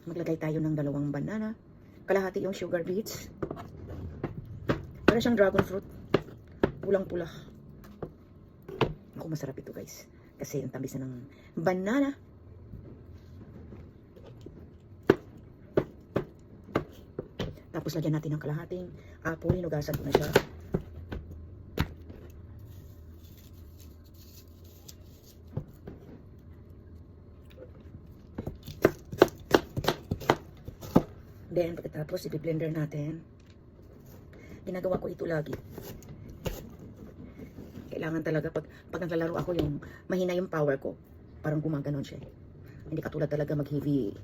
Maglagay tayo ng 2 banana. Kalahati yung sugar beets. Para siyang dragon fruit. Pulang-pula. Ako, masarap ito guys. Kasi ang tamis na ng banana. Tapos lagyan natin ng kalahating apple. Hinugasan ko na siya. Then, pagkatapos, i-blender natin. Ginagawa ko ito lagi. Kailangan talaga, pag naglalaro ako, yung mahina yung power ko. Parang gumaganon siya. Hindi katulad talaga mag-heavy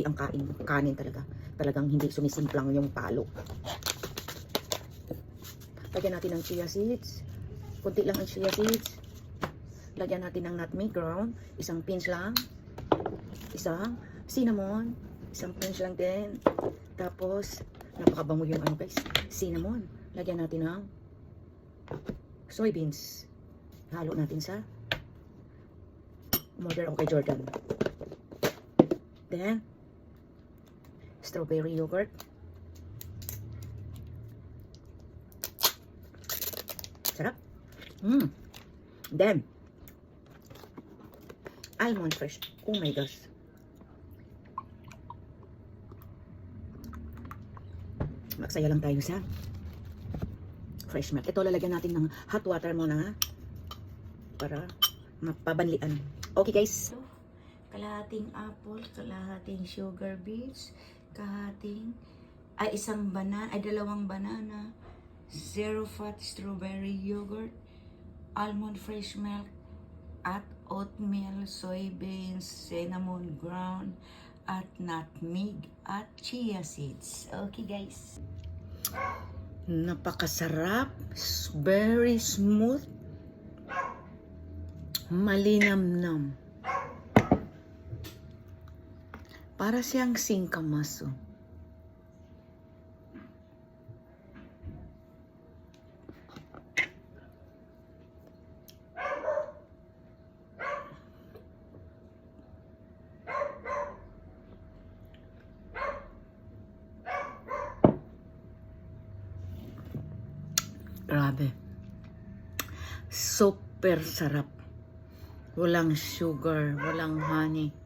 ang kanin talaga. Talagang hindi sumisimplang yung palo. Lagyan natin ng chia seeds. Kunti lang ang chia seeds. Lagyan natin ng nutmeg ground. Isang pinch lang. Isang cinnamon. Isang pinch lang din. Tapos, napakabango yung ano guys, cinnamon. Lagyan natin ng soybeans. Halo natin sa umorder ako kay Jordan. Then, strawberry yogurt. Sarap. Then, almond fresh. Oh my gosh. Magsaya lang tayo sa fresh milk. Ito lalagyan natin ng hot water muna para mapabanlian. Okay guys. Kalahating apple, kalahating sugar beets, isang banana, 2 banana, zero fat strawberry yogurt, almond fresh milk, at oatmeal, soybeans, cinnamon ground, at nutmeg, at chia seeds. Okay guys. Napakasarap, very smooth, malinamnam. Para siyang singkamaso. Grabe. Super sarap. Walang sugar, walang honey.